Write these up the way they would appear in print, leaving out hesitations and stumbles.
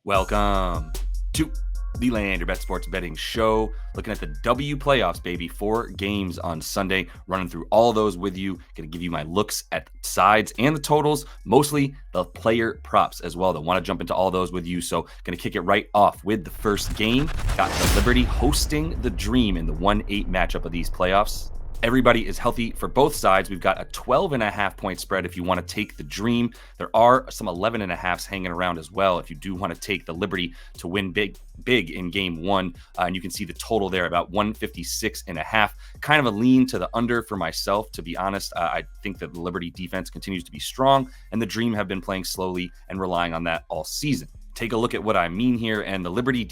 Welcome to the Land Your Bet Sports Betting Show. Looking at the W playoffs, baby. 4 games on Sunday. Running through all those with you. Going to give you my looks at sides and the totals. Mostly the player props as well. I want to jump into all those with you. So going to kick it right off with the first game. Got the Liberty hosting the Dream in the 1-8 matchup of these playoffs. Everybody is healthy for both sides. We've got a 12.5 point spread if you want to take the Dream. There are some 11.5s hanging around as well if you do want to take the Liberty to win big in game one. And you can see the total there about 156.5. Kind of a lean to the under for myself, to be honest. I think that the Liberty defense continues to be strong, and the Dream have been playing slowly and relying on that all season. Take a look at what I mean here, and the Liberty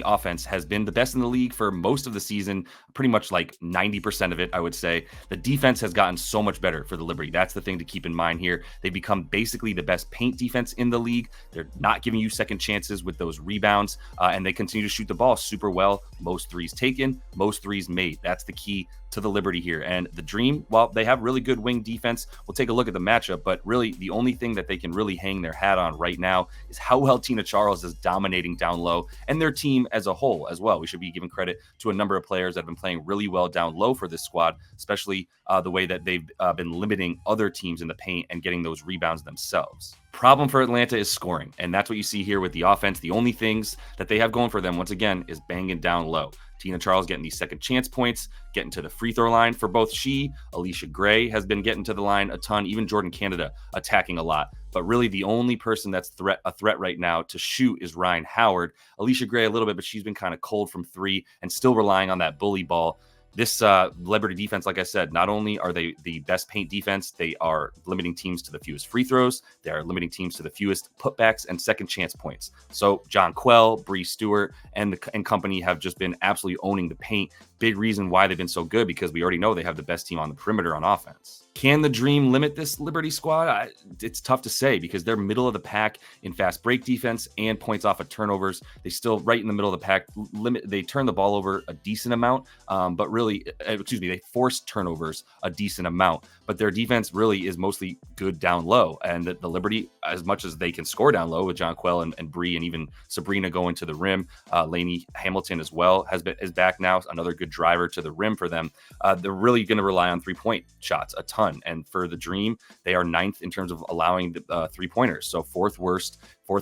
offense has been the best in the league for most of the season, pretty much like 90% of it, I would say. The defense has gotten so much better for the Liberty. That's the thing to keep in mind here. They've become basically the best paint defense in the league. They're not giving you second chances with those rebounds, and they continue to shoot the ball super well. Most threes taken, most threes made. That's the key to the Liberty here. And the Dream, while they have really good wing defense, we'll take a look at the matchup, but really the only thing that they can really hang their hat on right now is how well Tina Charles is dominating down low, and their team as a whole as well. We should be giving credit to a number of players that have been playing really well down low for this squad, especially the way that they've been limiting other teams in the paint and getting those rebounds themselves. Problem for Atlanta is scoring, and that's what you see here with the offense. The only things that they have going for them, once again, is banging down low. Tina Charles getting these second chance points, getting to the free throw line for both she. Alicia Gray has been getting to the line a ton, even Jordan Canada attacking a lot. But really the only person that's a threat right now to shoot is Ryan Howard. Alicia Gray a little bit, but she's been kind of cold from three and still relying on that bully ball. This Liberty defense, like I said, not only are they the best paint defense, they are limiting teams to the fewest free throws. They are limiting teams to the fewest putbacks and second chance points. So John Quell, Breanna Stewart, and company have just been absolutely owning the paint. Big reason why they've been so good, because we already know they have the best team on the perimeter on offense. Can the Dream limit this Liberty squad? It's tough to say, because they're middle of the pack in fast break defense and points off of turnovers. They still right in the middle of the pack. They turn the ball over a decent amount, but really, they force turnovers a decent amount. But their defense really is mostly good down low. And the Liberty, as much as they can score down low with John Quell and Bree and even Sabrina going to the rim, Lainey Hamilton as well is back now, another good driver to the rim for them. They're really going to rely on three-point shots a ton. And for the Dream, they are 9th in terms of allowing three-pointers. So fourth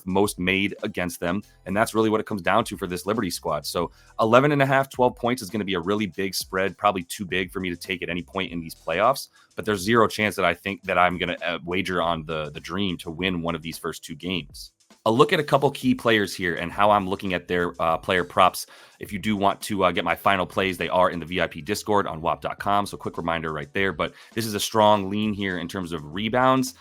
most made against them. And that's really what it comes down to for this Liberty squad. So 11.5, 12 points is going to be a really big spread, probably too big for me to take at any point in these playoffs. But there's zero chance that I think that I'm going to wager on the Dream to win one of these first 2 games. I'll look at a couple key players here and how I'm looking at their player props. If you do want to get my final plays, they are in the VIP Discord on WAP.com. So quick reminder right there. But this is a strong lean here in terms of rebounds.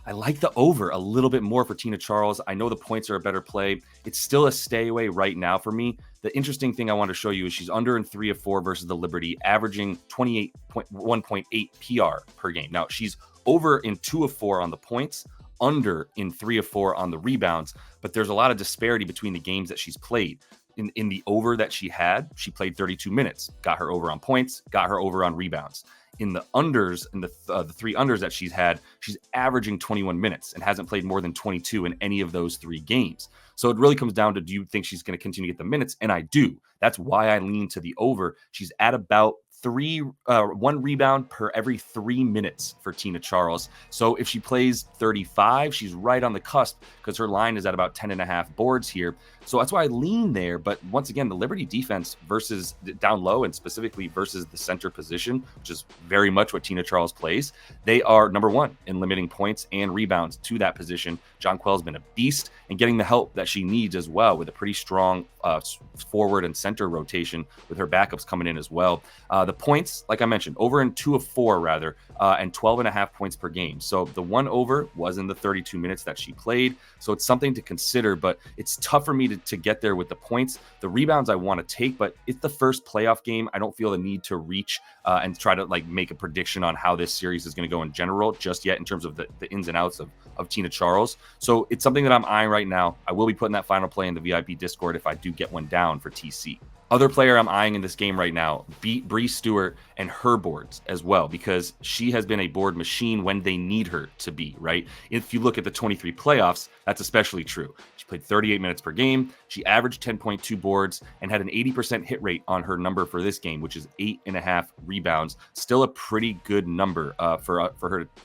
I like the over a little bit more for Tina Charles. I know the points are a better play. It's still a stay away right now for me. The interesting thing I want to show you is she's under in 3 of 4 versus the Liberty, averaging 1.8 PR per game. Now, she's over in 2 of 4 on the points, under in 3 of 4 on the rebounds, but there's a lot of disparity between the games that she's played. In the over that she played 32 minutes, got her over on points, got her over on rebounds. In the unders, in the 3 unders that she's had, she's averaging 21 minutes and hasn't played more than 22 in any of those 3 games. So it really comes down to, do you think she's going to continue to get the minutes? And I do. That's why I lean to the over. She's at about 1 rebound per every 3 minutes for Tina Charles. So if she plays 35, she's right on the cusp, because her line is at about 10.5 boards here. So that's why I lean there. But once again, the Liberty defense versus down low, and specifically versus the center position, which is very much what Tina Charles plays, they are number 1 in limiting points and rebounds to that position. John Quell's been a beast and getting the help that she needs as well, with a pretty strong forward and center rotation with her backups coming in as well. The points, like I mentioned, over in 2 of 4 rather, and 12.5 points per game. So the 1 over was in the 32 minutes that she played. So it's something to consider, but it's tough for me to get there with the points. The rebounds I want to take, but it's the first playoff game. I don't feel the need to reach and try to make a prediction on how this series is going to go in general just yet, in terms of the ins and outs of Tina Charles. So it's something that I'm eyeing right now. I will be putting that final play in the VIP Discord if I do get one down for TC. Other player I'm eyeing in this game right now, Breanna Stewart and her boards as well, because she has been a board machine when they need her to be, right? If you look at the 23 playoffs, that's especially true. She played 38 minutes per game. She averaged 10.2 boards and had an 80% hit rate on her number for this game, which is 8.5 rebounds. Still a pretty good number for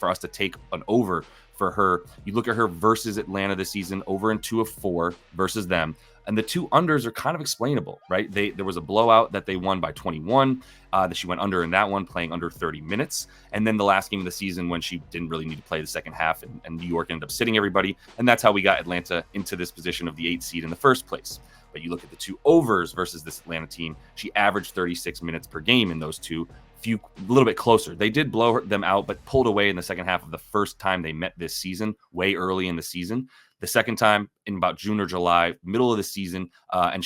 us to take an over for her. You look at her versus Atlanta this season, over in 2 of 4 versus them. And the 2 unders are kind of explainable, right? There was a blowout that they won by 21, that she went under in that one, playing under 30 minutes. And then the last game of the season when she didn't really need to play the second half, and New York ended up sitting everybody. And that's how we got Atlanta into this position of the 8th seed in the first place. But you look at the 2 overs versus this Atlanta team, she averaged 36 minutes per game in those 2. A little bit closer. They did blow them out, but pulled away in the second half of the first time they met this season, way early in the season. The second time in about June or July, middle of the season, and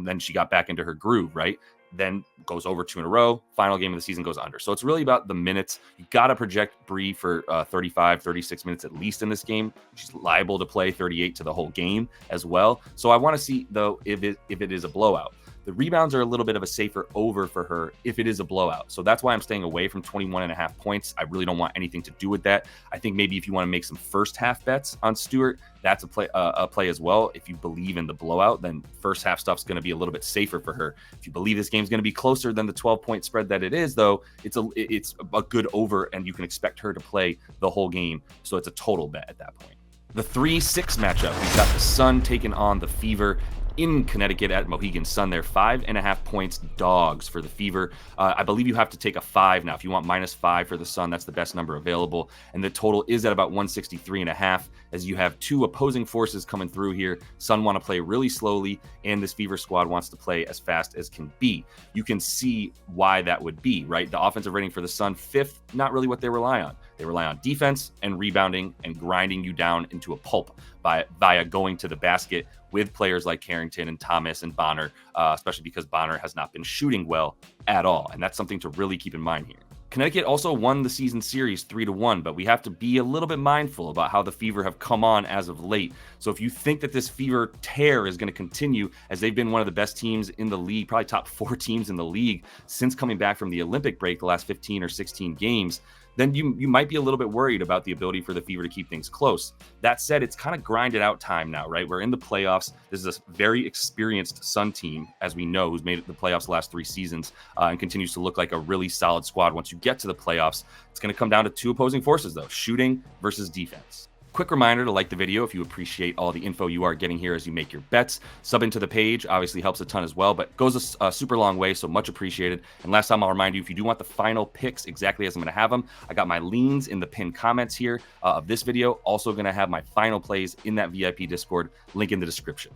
then she got back into her groove, right? Then goes over 2 in a row. Final game of the season goes under. So it's really about the minutes. You got to project Bree for 35, 36 minutes at least in this game. She's liable to play 38 to the whole game as well. So I want to see, though, if it is a blowout. The rebounds are a little bit of a safer over for her if it is a blowout. So that's why I'm staying away from 21.5 points. I really don't want anything to do with that. I think maybe if you want to make some first half bets on Stewart, that's a play as well. If you believe in the blowout, then first half stuff's going to be a little bit safer for her. If you believe this game's going to be closer than the 12-point spread that it is, though, it's a good over, and you can expect her to play the whole game. So it's a total bet at that point. The 3-6 matchup, we've got the Sun taking on the Fever in Connecticut at Mohegan Sun. They're 5.5 points dogs for the Fever. I believe you have to take a 5 now. If you want -5 for the Sun, that's the best number available. And the total is at about 163.5, as you have 2 opposing forces coming through here. Sun want to play really slowly, and this Fever squad wants to play as fast as can be. You can see why that would be, right? The offensive rating for the Sun, 5th, not really what they rely on. They rely on defense and rebounding and grinding you down into a pulp via going to the basket with players like Carrington and Thomas and Bonner, especially because Bonner has not been shooting well at all. And that's something to really keep in mind here. Connecticut also won the season series 3-1, but we have to be a little bit mindful about how the Fever have come on as of late. So if you think that this Fever tear is going to continue, as they've been one of the best teams in the league, probably top 4 teams in the league since coming back from the Olympic break, the last 15 or 16 games, then you might be a little bit worried about the ability for the Fever to keep things close. That said, it's kind of grinded out time now, right? We're in the playoffs. This is a very experienced Sun team, as we know, who's made it the playoffs the last 3 seasons and continues to look like a really solid squad. Once you get to the playoffs, it's going to come down to 2 opposing forces, though, shooting versus defense. Quick reminder to like the video if you appreciate all the info you are getting here as you make your bets. Subbing to the page obviously helps a ton as well, but goes a super long way, so much appreciated. And last time, I'll remind you, if you do want the final picks exactly as I'm going to have them, I got my leans in the pinned comments here of this video. Also going to have my final plays in that VIP Discord, link in the description.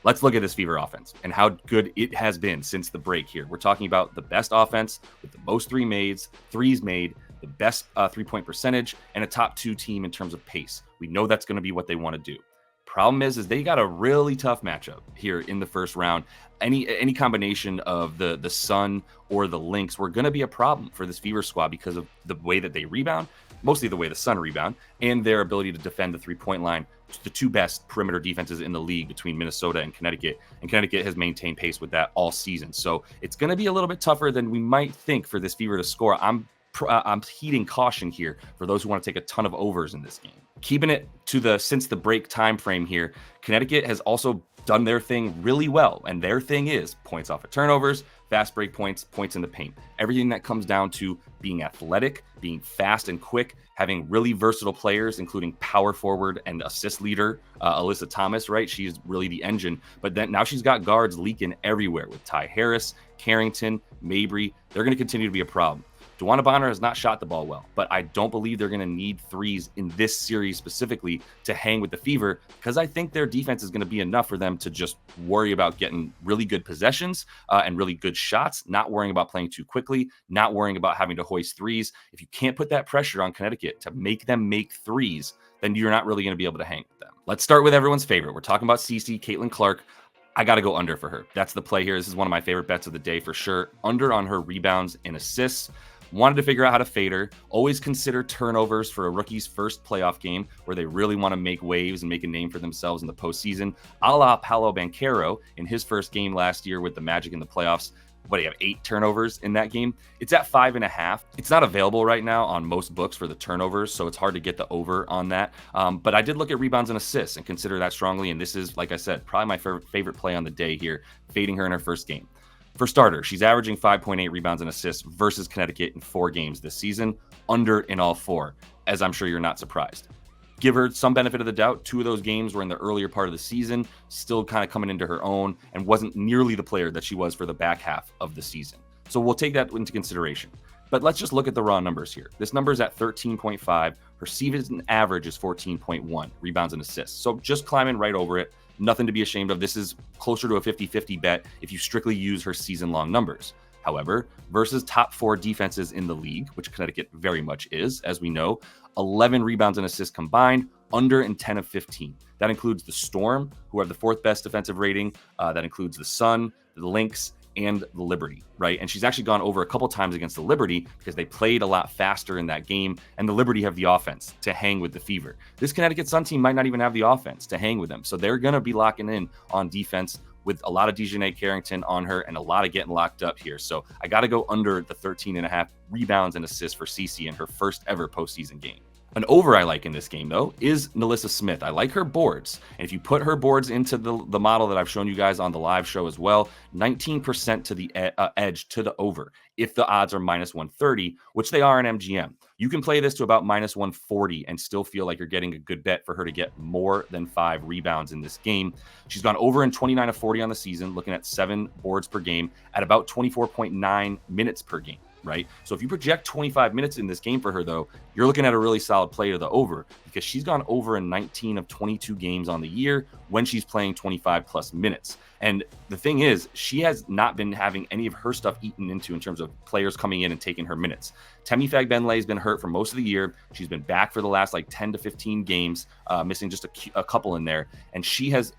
Let's look at this Fever offense and how good it has been since the break here. We're talking about the best offense with the most threes made, the best 3-point percentage, and a top 2 team in terms of pace. We know that's going to be what they want to do. Problem is they got a really tough matchup here in the first round. Any combination of the Sun or the Lynx were going to be a problem for this Fever squad because of the way that they rebound, mostly the way the Sun rebound, and their ability to defend the 3-point line. The 2 best perimeter defenses in the league between Minnesota and Connecticut has maintained pace with that all season. So it's going to be a little bit tougher than we might think for this Fever to score. I'm heeding caution here for those who want to take a ton of overs in this game. Keeping it to the since the break time frame here, Connecticut has also done their thing really well, and their thing is points off of turnovers, fast break points, points in the paint. Everything that comes down to being athletic, being fast and quick, having really versatile players, including power forward and assist leader Alyssa Thomas, right? She's really the engine, but then now she's got guards leaking everywhere with Ty Harris, Carrington, Mabrey. They're going to continue to be a problem. DeWanna Bonner has not shot the ball well, but I don't believe they're going to need threes in this series specifically to hang with the Fever, because I think their defense is going to be enough for them to just worry about getting really good possessions and really good shots, not worrying about playing too quickly, not worrying about having to hoist threes. If you can't put that pressure on Connecticut to make them make threes, then you're not really going to be able to hang with them. Let's start with everyone's favorite. We're talking about CC, Caitlin Clark. I got to go under for her. That's the play here. This is one of my favorite bets of the day for sure. Under on her rebounds and assists. Wanted to figure out how to fade her. Always consider turnovers for a rookie's first playoff game where they really want to make waves and make a name for themselves in the postseason. A la Paolo Banchero in his first game last year with the Magic in the playoffs. what do you have, 8 turnovers in that game? It's at 5.5. It's not available right now on most books for the turnovers, so it's hard to get the over on that. But I did look at rebounds and assists and consider that strongly. And this is, like I said, probably my favorite play on the day here, fading her in her first game. For starter, she's averaging 5.8 rebounds and assists versus Connecticut in 4 games this season, under in all 4, as I'm sure you're not surprised. Give her some benefit of the doubt. 2 of those games were in the earlier part of the season, still kind of coming into her own, and wasn't nearly the player that she was for the back half of the season. So we'll take that into consideration. But let's just look at the raw numbers here. This number is at 13.5. Her season average is 14.1 rebounds and assists. So just climbing right over it. Nothing to be ashamed of. This is closer to a 50-50 bet if you strictly use her season-long numbers. However, versus top 4 defenses in the league, which Connecticut very much is, as we know, 11 rebounds and assists combined, under in 10 of 15. That includes the Storm, who have the 4th best defensive rating. That includes the Sun, the Lynx, and the Liberty, right? And she's actually gone over a couple times against the Liberty because they played a lot faster in that game, and the Liberty have the offense to hang with the Fever. This Connecticut Sun team might not even have the offense to hang with them, so they're going to be locking in on defense with a lot of Dejanay Carrington on her and a lot of getting locked up here. So I got to go under the 13.5 rebounds and assists for Cece in her first ever postseason game. An over I like in this game, though, is Nelissa Smith. I like her boards. And if you put her boards into the model that I've shown you guys on the live show as well, 19% to the edge to the over if the odds are minus 130, which they are in MGM. You can play this to about minus 140 and still feel like you're getting a good bet for her to get more than 5 rebounds in this game. She's gone over in 29 of 40 on the season, looking at 7 boards per game at about 24.9 minutes per game. Right? So if you project 25 minutes in this game for her, though, you're looking at a really solid play to the over because she's gone over in 19 of 22 games on the year when she's playing 25 plus minutes. And the thing is, she has not been having any of her stuff eaten into in terms of players coming in and taking her minutes. Temi Fagbenle has been hurt for most of the year. She's been back for the last 10 to 15 games, missing just a couple in there. And she has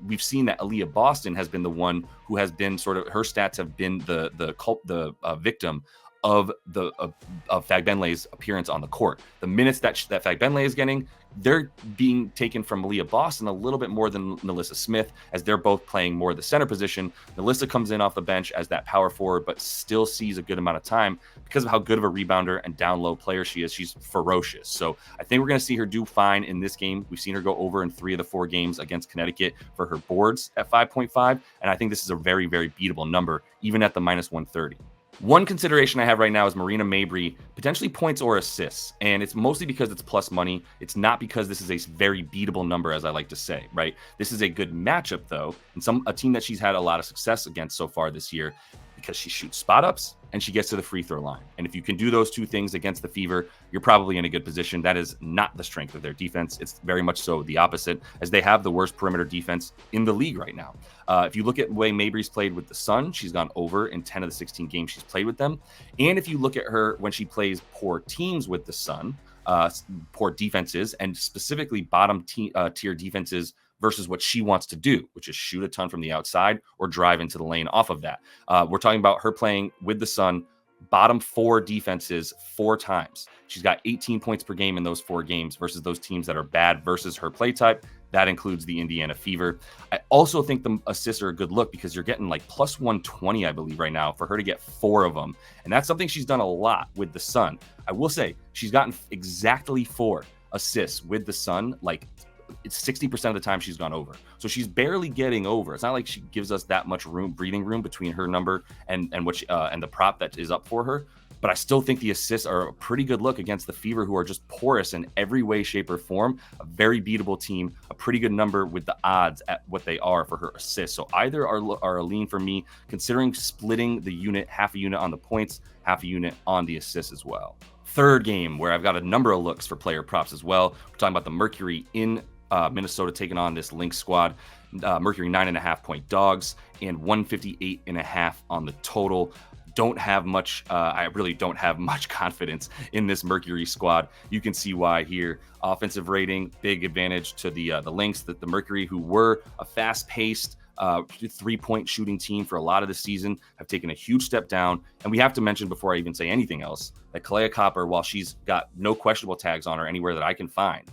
we've seen that Aaliyah Boston has been the one who has been sort of, her stats have been the victim of Fagbenle's appearance on the court. The minutes that Fagbenle is getting, they're being taken from Aaliyah Boston a little bit more than Nelissa Smith, as they're both playing more the center position. Nelissa comes in off the bench as that power forward, but still sees a good amount of time because of how good of a rebounder and down low player she is. She's ferocious. So I think we're going to see her do fine in this game. We've seen her go over in 3 of the 4 games against Connecticut for her boards at 5.5. And I think this is a very, very beatable number, even at the minus 130. One consideration I have right now is Marina Mabrey, potentially points or assists, and it's mostly because it's plus money. It's not because this is a very beatable number, as I like to say, right? This is a good matchup, though, and a team that she's had a lot of success against so far this year because she shoots spot-ups and she gets to the free throw line. And if you can do those 2 things against the Fever, you're probably in a good position. That is not the strength of their defense. It's very much so the opposite, as they have the worst perimeter defense in the league right now. If you look at the way Mabrey's played with the Sun, she's gone over in 10 of the 16 games she's played with them. And if you look at her when she plays poor teams with the Sun, poor defenses, and specifically bottom tier defenses versus what she wants to do, which is shoot a ton from the outside or drive into the lane off of that. We're talking about her playing with the Sun, bottom 4 defenses 4 times. She's got 18 points per game in those 4 games versus those teams that are bad versus her play type. That includes the Indiana Fever. I also think the assists are a good look because you're getting plus 120, I believe, right now for her to get 4 of them. And that's something she's done a lot with the Sun. I will say she's gotten exactly 4 assists with the Sun, it's 60% of the time she's gone over. So she's barely getting over. It's not like she gives us that much breathing room between her number and the prop that is up for her. But I still think the assists are a pretty good look against the Fever, who are just porous in every way, shape, or form. A very beatable team, a pretty good number with the odds at what they are for her assists. So either are a lean for me, considering splitting the unit, half a unit on the points, half a unit on the assists as well. Third game, where I've got a number of looks for player props as well. We're talking about the Mercury in Minnesota taking on this Lynx squad. Mercury 9.5 point dogs and 158.5 on the total. Don't have much. I really don't have much confidence in this Mercury squad. You can see why here. Offensive rating, big advantage to the Lynx. The Mercury, who were a fast-paced 3-point shooting team for a lot of the season, have taken a huge step down. And we have to mention, before I even say anything else, that Kahleah Copper, while she's got no questionable tags on her anywhere that I can find,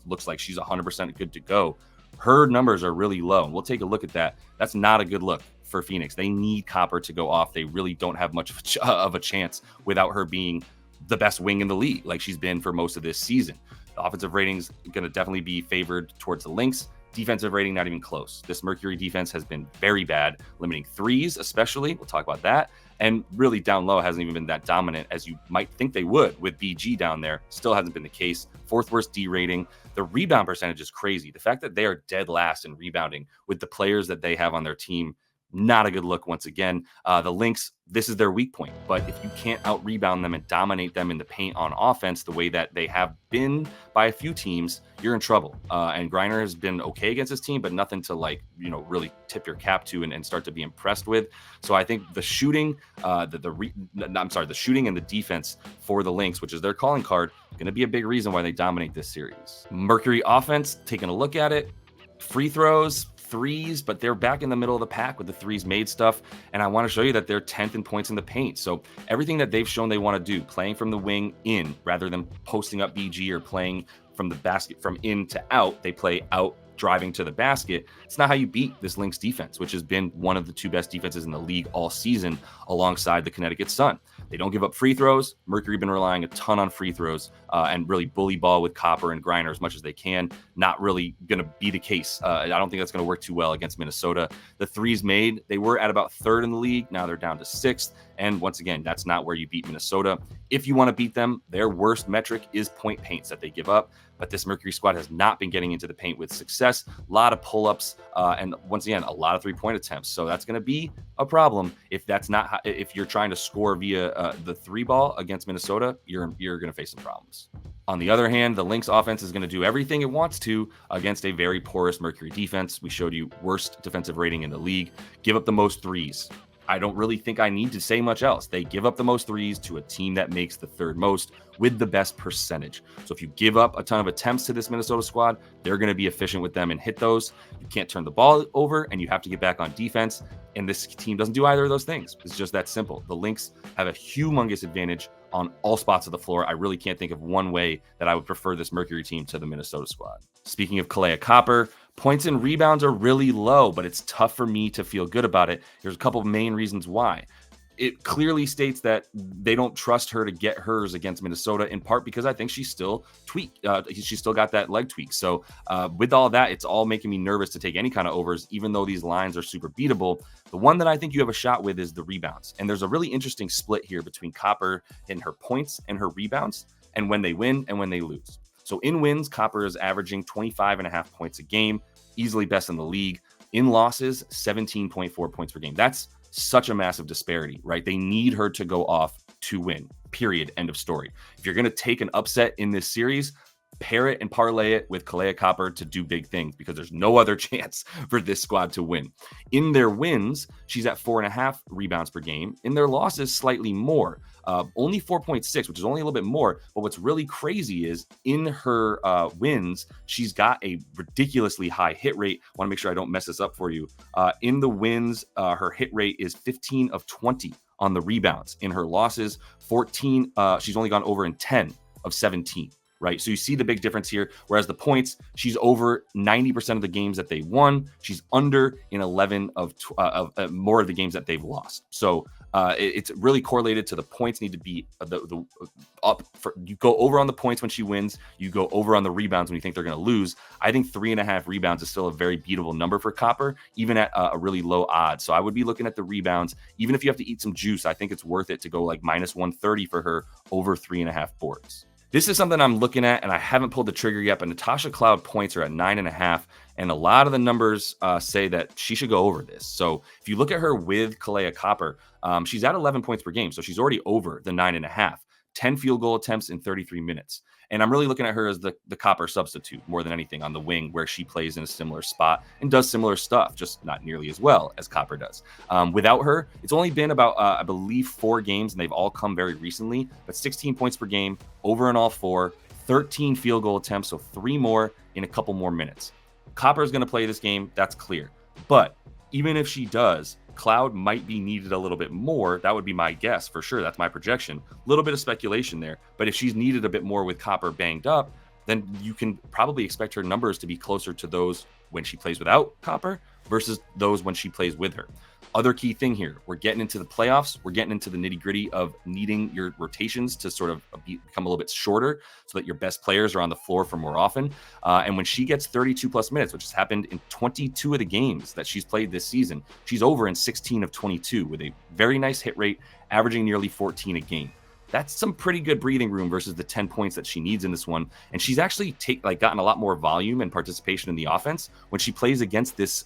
looks like she's 100% good to go. her numbers are really low. And we'll take a look at that. That's not a good look for Phoenix. They need Copper to go off. They really don't have much of a chance without her being the best wing in the league, like she's been for most of this season. The offensive rating's going to definitely be favored towards the Lynx. Defensive rating, not even close. This Mercury defense has been very bad, limiting threes especially. We'll talk about that. And really down low hasn't even been that dominant as you might think they would with BG down there. Still hasn't been the case. Fourth worst D rating. The rebound percentage is crazy. The fact that they are dead last in rebounding with the players that they have on their team, not a good look once again. The Lynx, this is their weak point. But if you can't out-rebound them and dominate them in the paint on offense the way that they have been by a few teams, you're in trouble. And Griner has been okay against his team, but nothing to really tip your cap to and start to be impressed with. So I think the shooting, the shooting and the defense for the Lynx, which is their calling card, going to be a big reason why they dominate this series. Mercury offense, taking a look at it, free throws, threes, but they're back in the middle of the pack with the threes made stuff. And I want to show you that they're 10th in points in the paint. So everything that they've shown they want to do, playing from the wing in rather than posting up BG or playing from the basket from in to out, they play out driving to the basket. It's not how you beat this Lynx defense, which has been one of the two best defenses in the league all season alongside the Connecticut Sun. They don't give up free throws. Mercury been relying a ton on free throws and really bully ball with Copper and Griner as much as they can. Not really going to be the case. I don't think that's going to work too well against Minnesota. The threes made, they were at about third in the league. Now they're down to sixth. And once again, that's not where you beat Minnesota. If you want to beat them, their worst metric is point paints that they give up. But this Mercury squad has not been getting into the paint with success. A lot of pull-ups, and once again, a lot of three-point attempts. So that's going to be a problem if that's not if you're trying to score via the three ball against Minnesota. You're going to face some problems. On the other hand, the Lynx offense is going to do everything it wants to against a very porous Mercury defense. We showed you worst defensive rating in the league. Give up the most threes. I don't really think I need to say much else. They give up the most threes to a team that makes the third most with the best percentage. So if you give up a ton of attempts to this Minnesota squad, they're going to be efficient with them and hit those. You can't turn the ball over and you have to get back on defense. And this team doesn't do either of those things. It's just that simple. The Lynx have a humongous advantage on all spots of the floor. I really can't think of one way that I would prefer this Mercury team to the Minnesota squad. Speaking of Kahleah Copper, points and rebounds are really low, but it's tough for me to feel good about it. There's a couple of main reasons why. It clearly states that they don't trust her to get hers against Minnesota, in part because I think she's still tweaked. She's still got that leg tweak. So with all that, it's all making me nervous to take any kind of overs, even though these lines are super beatable. The one that I think you have a shot with is the rebounds. And there's a really interesting split here between Copper and her points and her rebounds, and when they win and when they lose. So in wins, Copper is averaging 25.5 points a game, easily best in the league. In losses, 17.4 points per game. That's such a massive disparity, right? They need her to go off to win, period, end of story. If you're going to take an upset in this series, pair it and parlay it with Kahleah Copper to do big things, because there's no other chance for this squad to win. In their wins, she's at 4.5 rebounds per game. In their losses, slightly more. Only 4.6, which is only a little bit more. But what's really crazy is in her wins, she's got a ridiculously high hit rate. I want to make sure I don't mess this up for you. In the wins, her hit rate is 15 of 20 on the rebounds. In her losses, 14. She's only gone over in 10 of 17. Right. So you see the big difference here. Whereas the points, she's over 90% of the games that they won. She's under in 11 of more of the games that they've lost. So it's really correlated to the points need to be up. You go over on the points when she wins. You go over on the rebounds when you think they're going to lose. I think 3.5 rebounds is still a very beatable number for Copper, even at a really low odds. So I would be looking at the rebounds. Even if you have to eat some juice, I think it's worth it to go like minus 130 for her over 3.5 boards. This is something I'm looking at, and I haven't pulled the trigger yet, but Natasha Cloud points are at 9.5, and a lot of the numbers say that she should go over this. So if you look at her with Kahleah Copper, she's at 11 points per game, so she's already over the 9.5. 10 field goal attempts in 33 minutes. And I'm really looking at her as the Copper substitute more than anything on the wing, where she plays in a similar spot and does similar stuff, just not nearly as well as Copper does. Without her, it's only been about, I believe, 4 games, and they've all come very recently, but 16 points per game, over in all 4, 13 field goal attempts, so 3 more in a couple more minutes. Copper is going to play this game, that's clear. But even if she does, Cloud might be needed a little bit more. That would be my guess for sure. That's my projection. A little bit of speculation there. But if she's needed a bit more with Copper banged up, then you can probably expect her numbers to be closer to those when she plays without Copper versus those when she plays with her. Other key thing here, we're getting into the playoffs. We're getting into the nitty gritty of needing your rotations to sort of become a little bit shorter so that your best players are on the floor for more often. And when she gets 32 plus minutes, which has happened in 22 of the games that she's played this season, she's over in 16 of 22 with a very nice hit rate, averaging nearly 14 a game. That's some pretty good breathing room versus the 10 points that she needs in this one. And she's actually gotten a lot more volume and participation in the offense when she plays against this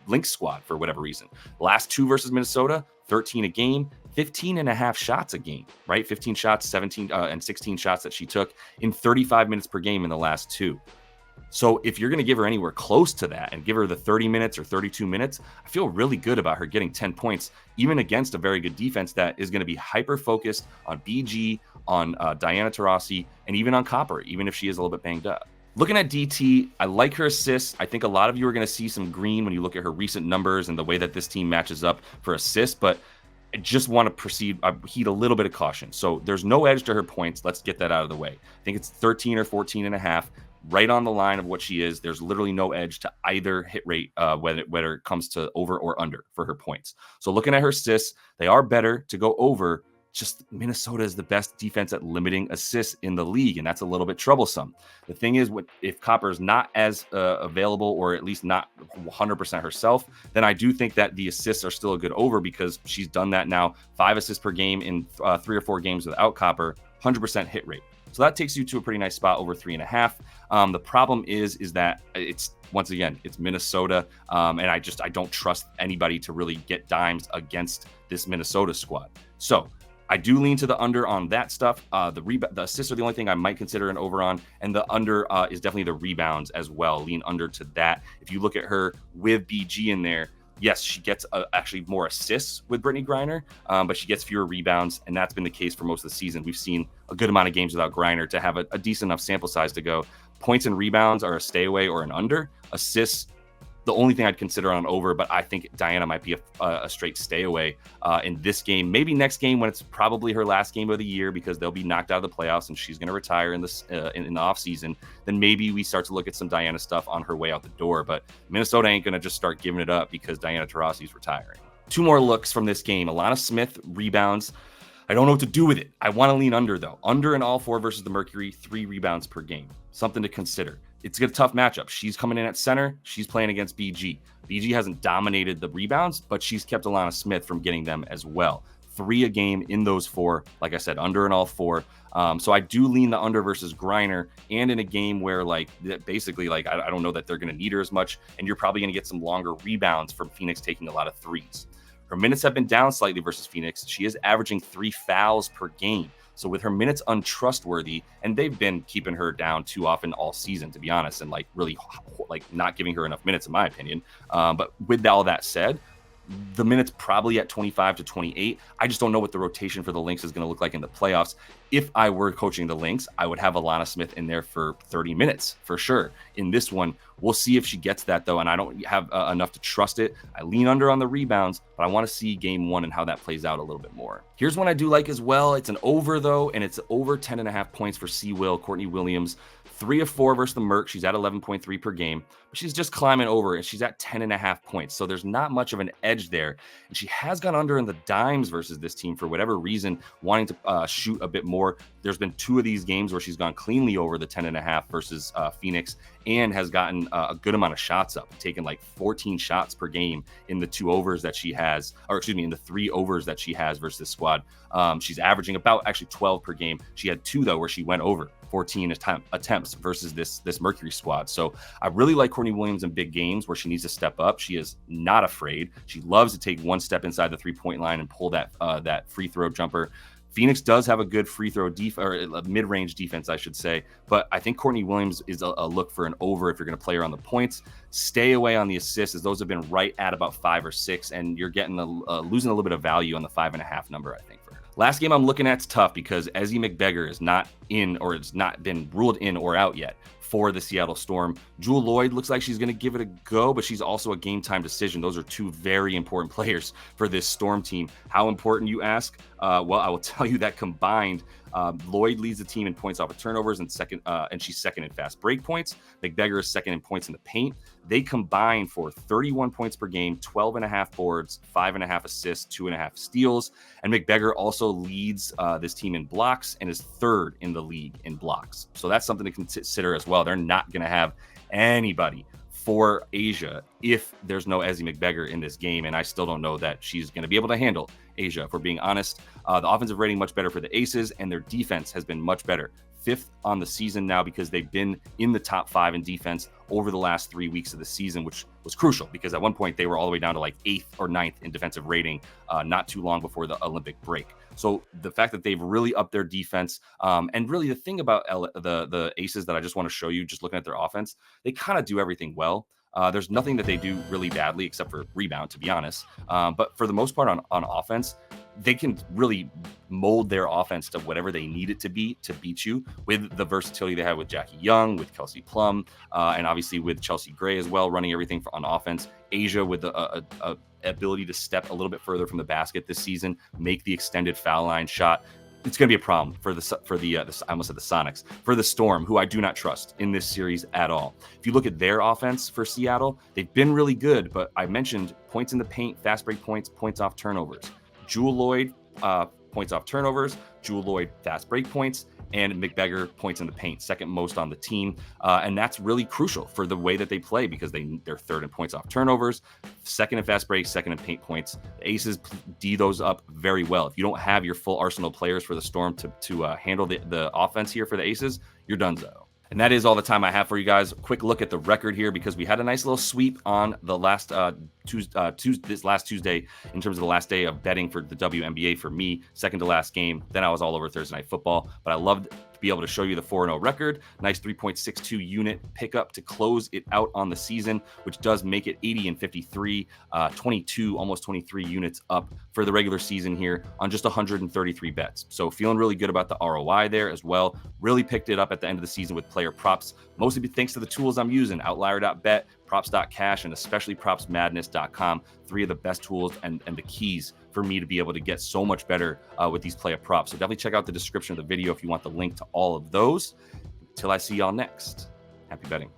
Lynx squad for whatever reason. Last two versus Minnesota, 13 a game, 15 and a half shots a game, right? 15 shots, 17 and 16 shots that she took in 35 minutes per game in the last two. So if you're going to give her anywhere close to that and give her the 30 minutes or 32 minutes, I feel really good about her getting 10 points, even against a very good defense that is going to be hyper-focused on BG, on Diana Taurasi, and even on Copper, even if she is a little bit banged up. Looking at DT, I like her assists. I think a lot of you are going to see some green when you look at her recent numbers and the way that this team matches up for assists, but I just want to heed a little bit of caution. So there's no edge to her points. Let's get that out of the way. I think it's 13 or 14 and a half. Right on the line of what she is. There's literally no edge to either hit rate, whether it comes to over or under for her points. So looking at her assists, they are better to go over. Just Minnesota is the best defense at limiting assists in the league, and that's a little bit troublesome. The thing is, if Copper is not as available, or at least not 100% herself, then I do think that the assists are still a good over because she's done that now. 5 assists per game in 3 or 4 games without Copper, 100% hit rate. So that takes you to a pretty nice spot over 3.5. The problem is that it's Minnesota. And I don't trust anybody to really get dimes against this Minnesota squad. So I do lean to the under on that stuff. The assists are the only thing I might consider an over on, and the under is definitely the rebounds as well. Lean under to that. If you look at her with BG in there, yes, she gets actually more assists with Brittney Griner, but she gets fewer rebounds, and that's been the case for most of the season. We've seen a good amount of games without Griner to have a decent enough sample size to go. Points and rebounds are a stay away or an under. Assists, the only thing I'd consider on over, but I think Diana might be a straight stay away in this game. Maybe next game when it's probably her last game of the year because they'll be knocked out of the playoffs and she's going to retire in the offseason. Then maybe we start to look at some Diana stuff on her way out the door. But Minnesota ain't going to just start giving it up because Diana Taurasi is retiring. 2 more looks from this game. Alanna Smith rebounds. I don't know what to do with it. I want to lean under, though. Under in all 4 versus the Mercury, 3 rebounds per game. Something to consider. It's a tough matchup. She's coming in at center. She's playing against BG. BG hasn't dominated the rebounds, but she's kept Alanna Smith from getting them as well. 3 a game in those 4. Like I said, under in all 4. So I do lean the under versus Griner, and in a game where I don't know that they're going to need her as much, and you're probably going to get some longer rebounds from Phoenix taking a lot of threes. Her minutes have been down slightly versus Phoenix. She is averaging 3 fouls per game. So with her minutes untrustworthy, and they've been keeping her down too often all season, to be honest, and really not giving her enough minutes, in my opinion. But with all that said, the minutes probably at 25 to 28. I just don't know what the rotation for the Lynx is going to look like in the playoffs. If I were coaching the Lynx, I would have Alanna Smith in there for 30 minutes for sure. In this one, we'll see if she gets that, though, and I don't have enough to trust it. I lean under on the rebounds, but I want to see game 1 and how that plays out a little bit more. Here's one I do like as well. It's an over, though, and it's over 10.5 points for Courtney Williams. 3 of 4 versus the Merc. She's at 11.3 per game, but she's just climbing over, and she's at 10.5 points. So there's not much of an edge there. And she has gone under in the dimes versus this team for whatever reason, wanting to shoot a bit more. There's been 2 of these games where she's gone cleanly over the 10.5 versus Phoenix, and has gotten a good amount of shots up, taken 14 shots per game in the 2 overs that she has, in the 3 overs that she has versus this squad. She's averaging about 12 per game. She had 2 though where she went over 14 attempts versus this Mercury squad. So I really like Courtney Williams in big games where she needs to step up. She is not afraid. She loves to take 1 step inside the 3-point line and pull that free throw jumper. Phoenix does have a good free throw or a mid-range defense, I should say. But I think Courtney Williams is a look for an over if you're going to play her on the points. Stay away on the assists, as those have been right at about 5 or 6, and you're getting losing a little bit of value on the 5.5 number, I think, for her. Last game I'm looking at's tough because Ezzie McBeggar is not in, or it's not been ruled in or out yet for the Seattle Storm. Jewell Loyd looks like she's going to give it a go, but she's also a game time decision. Those are 2 very important players for this Storm team. How important, you ask? Well, I will tell you that combined, Lloyd leads the team in points off of turnovers and she's second in fast break points. McBeggar is second in points in the paint. They combine for 31 points per game, 12.5 boards, 5.5 assists, 2.5 steals. And McBeggar also leads this team in blocks and is third in the league in blocks. So that's something to consider as well. They're not going to have anybody for A'ja if there's no Ezi McBeggar in this game, and I still don't know that she's going to be able to handle A'ja, if we're being honest. The offensive rating much better for the Aces, and their defense has been much better. 5th on the season now because they've been in the top 5 in defense over the last 3 weeks of the season, which was crucial because at one point they were all the way down to like 8th or 9th in defensive rating not too long before the Olympic break. So the fact that they've really upped their defense, and really the thing about the Aces that I just want to show you, just looking at their offense, they kind of do everything well. There's nothing that they do really badly except for rebound, to be honest. But for the most part on offense, they can really mold their offense to whatever they need it to be to beat you with the versatility they have with Jackie Young, with Kelsey Plum, and obviously with Chelsea Gray as well, running everything on offense. A'ja with a ability to step a little bit further from the basket this season, make the extended foul line shot. It's going to be a problem for the I almost said the Sonics, for the Storm, who I do not trust in this series at all. If you look at their offense for Seattle, they've been really good, but I mentioned points in the paint, fast break points, points off turnovers. Jewel Lloyd, points off turnovers, Jewel Lloyd, fast break points, and McBeggar, points in the paint, second most on the team. And that's really crucial for the way that they play because they're third in points off turnovers, second in fast breaks, second in paint points. The Aces D those up very well. If you don't have your full arsenal of players for the Storm to handle the offense here for the Aces, you're donezo. And that is all the time I have for you guys. Quick look at the record here because we had a nice little sweep on the last this last Tuesday in terms of the last day of betting for the WNBA for me, second to last game. Then I was all over Thursday Night Football, but I loved to be able to show you the 4-0 record. Nice 3.62 unit pickup to close it out on the season, which does make it 80 and 53, 22, almost 23 units up for the regular season here on just 133 bets. So feeling really good about the ROI there as well. Really picked it up at the end of the season with player props, mostly thanks to the tools I'm using, Outlier.bet, Props.cash, and especially PropsMadness.com. 3 of the best tools and the keys for me to be able to get so much better with these player props. So definitely check out the description of the video if you want the link to all of those. Until I see y'all next, happy betting.